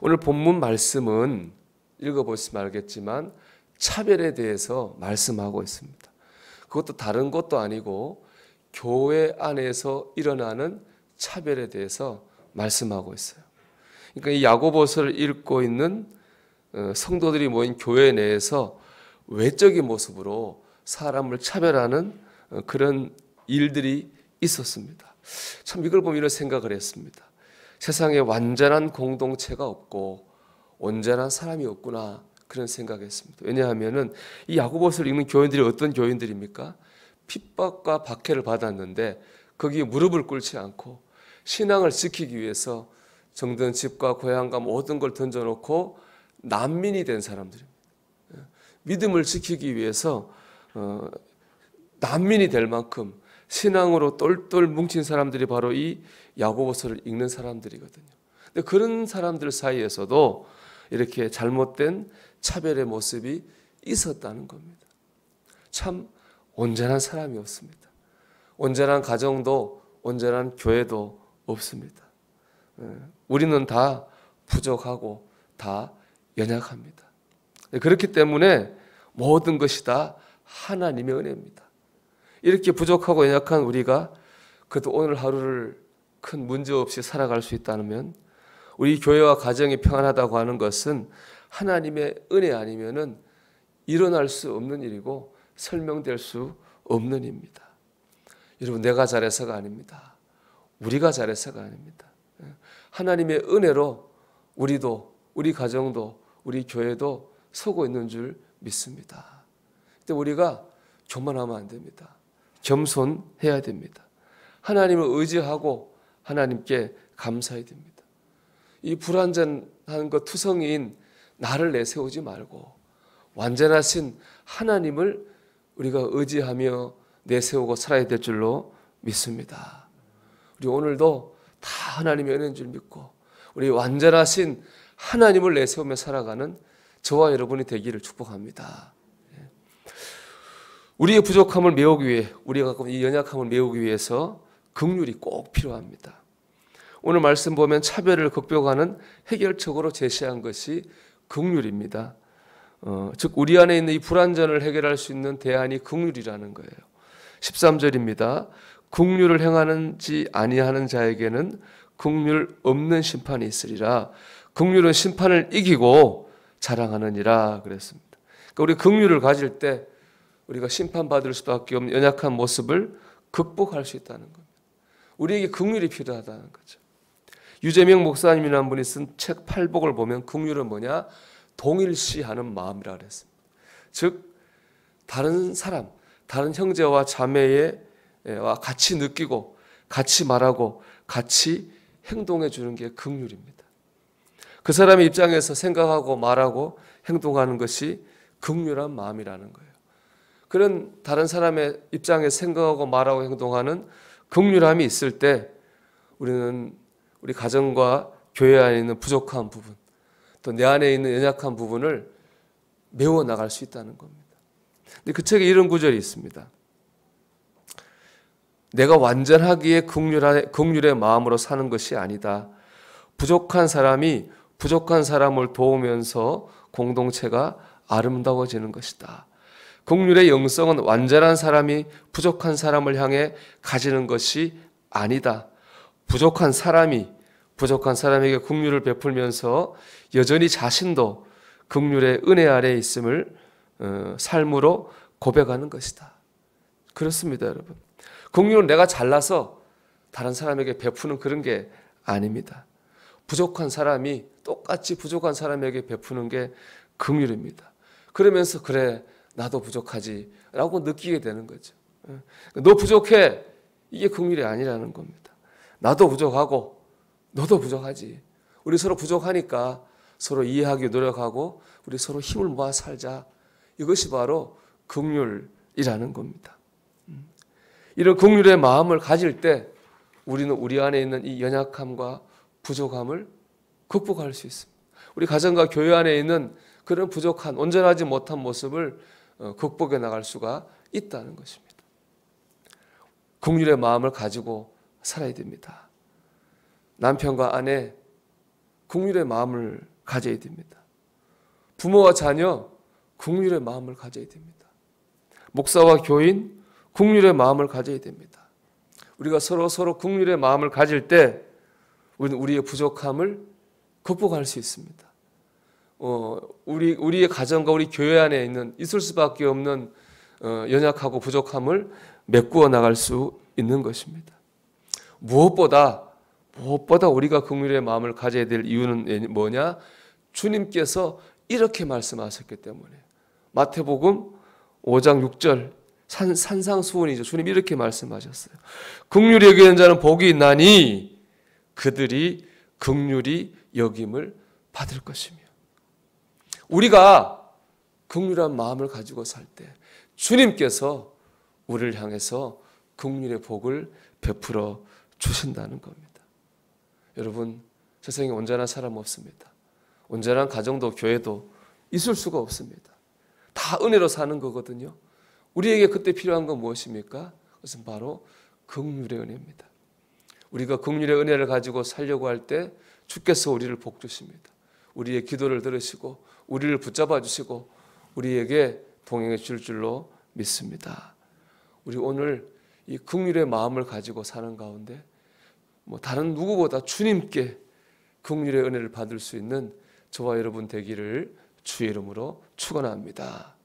오늘 본문 말씀은 읽어보시면 알겠지만 차별에 대해서 말씀하고 있습니다. 그것도 다른 것도 아니고 교회 안에서 일어나는 차별에 대해서 말씀하고 있어요. 그러니까 이 야고보서를 읽고 있는 성도들이 모인 교회 내에서 외적인 모습으로 사람을 차별하는 그런 일들이 있었습니다. 참 이걸 보면 이런 생각을 했습니다. 세상에 완전한 공동체가 없고 온전한 사람이 없구나, 그런 생각했습니다. 왜냐하면은 이 야고보서를 읽는 교인들이 어떤 교인들입니까? 핍박과 박해를 받았는데 거기에 무릎을 꿇지 않고 신앙을 지키기 위해서 정든 집과 고향과 모든 걸 던져놓고 난민이 된 사람들입니다. 믿음을 지키기 위해서 난민이 될 만큼 신앙으로 똘똘 뭉친 사람들이 바로 이 야고보서를 읽는 사람들이거든요. 근데 그런 사람들 사이에서도 이렇게 잘못된 차별의 모습이 있었다는 겁니다. 참 온전한 사람이 없습니다. 온전한 가정도 온전한 교회도 없습니다. 우리는 다 부족하고 다 연약합니다. 그렇기 때문에 모든 것이 다 하나님의 은혜입니다. 이렇게 부족하고 연약한 우리가 그래도 오늘 하루를 큰 문제 없이 살아갈 수 있다면, 우리 교회와 가정이 평안하다고 하는 것은 하나님의 은혜 아니면은 일어날 수 없는 일이고 설명될 수 없는 일입니다. 여러분, 내가 잘해서가 아닙니다. 우리가 잘해서가 아닙니다. 하나님의 은혜로 우리도, 우리 가정도, 우리 교회도 서고 있는 줄 믿습니다. 근데 우리가 교만하면 안 됩니다. 겸손해야 됩니다. 하나님을 의지하고 하나님께 감사해야 됩니다. 이 불완전한 것 투성이인 나를 내세우지 말고 완전하신 하나님을 우리가 의지하며 내세우고 살아야 될 줄로 믿습니다. 우리 오늘도 다 하나님의 은혜인 줄 믿고 우리 완전하신 하나님을 내세우며 살아가는 저와 여러분이 되기를 축복합니다. 우리의 부족함을 메우기 위해, 우리가 갖고 있는 이 연약함을 메우기 위해서 긍휼이 꼭 필요합니다. 오늘 말씀 보면 차별을 극복하는 해결책으로 제시한 것이 긍휼입니다. 즉 우리 안에 있는 이 불완전을 해결할 수 있는 대안이 긍휼이라는 거예요. 13절입니다. 긍휼을 행하는지 아니하는 자에게는 긍휼 없는 심판이 있으리라. 긍휼은 심판을 이기고 자랑하느니라 그랬습니다. 그러니까 우리 긍휼을 가질 때 우리가 심판받을 수밖에 없는 연약한 모습을 극복할 수 있다는 겁니다. 우리에게 긍휼이 필요하다는 거죠. 유재명 목사님이라는 분이 쓴 책 팔복을 보면 긍휼은 뭐냐? 동일시하는 마음이라 그랬습니다. 즉 다른 사람, 다른 형제와 자매와 같이 느끼고 같이 말하고 같이 행동해 주는 게 긍휼입니다. 그 사람의 입장에서 생각하고 말하고 행동하는 것이 긍휼한 마음이라는 거예요. 그런 다른 사람의 입장에 생각하고 말하고 행동하는 긍휼함이 있을 때 우리는 우리 가정과 교회 안에 있는 부족한 부분, 또 내 안에 있는 연약한 부분을 메워 나갈 수 있다는 겁니다. 근데 그 책에 이런 구절이 있습니다. 내가 완전하기에 긍휼의 마음으로 사는 것이 아니다. 부족한 사람이 부족한 사람을 도우면서 공동체가 아름다워지는 것이다. 긍휼의 영성은 완전한 사람이 부족한 사람을 향해 가지는 것이 아니다. 부족한 사람에게 긍휼을 베풀면서 여전히 자신도 긍휼의 은혜 아래에 있음을 삶으로 고백하는 것이다. 그렇습니다, 여러분. 긍휼은 내가 잘나서 다른 사람에게 베푸는 그런 게 아닙니다. 부족한 사람이 똑같이 부족한 사람에게 베푸는 게 긍휼입니다. 그러면서 그래, 나도 부족하지 라고 느끼게 되는 거죠. 너 부족해, 이게 긍휼이 아니라는 겁니다. 나도 부족하고 너도 부족하지. 우리 서로 부족하니까 서로 이해하기 노력하고 우리 서로 힘을 모아 살자. 이것이 바로 긍휼이라는 겁니다. 이런 긍휼의 마음을 가질 때 우리는 우리 안에 있는 이 연약함과 부족함을 극복할 수 있습니다. 우리 가정과 교회 안에 있는 그런 부족한, 온전하지 못한 모습을 극복해 나갈 수가 있다는 것입니다. 긍휼의 마음을 가지고 살아야 됩니다. 남편과 아내, 긍휼의 마음을 가져야 됩니다. 부모와 자녀 긍휼의 마음을 가져야 됩니다. 목사와 교인 긍휼의 마음을 가져야 됩니다. 우리가 서로 긍휼의 마음을 가질 때 우리는 우리의 부족함을 극복할 수 있습니다. 우리의 가정과 우리 교회 안에 있을 수밖에 없는 연약하고 부족함을 메꾸어 나갈 수 있는 것입니다. 무엇보다 우리가 긍휼의 마음을 가져야 될 이유는 뭐냐? 주님께서 이렇게 말씀하셨기 때문에. 마태복음 5장 6절 산상수훈이죠. 주님 이렇게 말씀하셨어요. 긍휼히 여기는 자는 복이 있나니 그들이 긍휼히 여김을 받을 것이며. 우리가 긍휼한 마음을 가지고 살 때 주님께서 우리를 향해서 긍휼의 복을 베풀어 주신다는 겁니다. 여러분, 세상에 온전한 사람 없습니다. 온전한 가정도 교회도 있을 수가 없습니다. 다 은혜로 사는 거거든요. 우리에게 그때 필요한 건 무엇입니까? 그것은 바로 긍휼의 은혜입니다. 우리가 긍휼의 은혜를 가지고 살려고 할 때 주께서 우리를 복 주십니다. 우리의 기도를 들으시고 우리를 붙잡아 주시고 우리에게 동행해 줄 줄로 믿습니다. 우리 오늘 이 긍휼의 마음을 가지고 사는 가운데 다른 누구보다 주님께 긍휼의 은혜를 받을 수 있는 저와 여러분 되기를 주의 이름으로 축원합니다.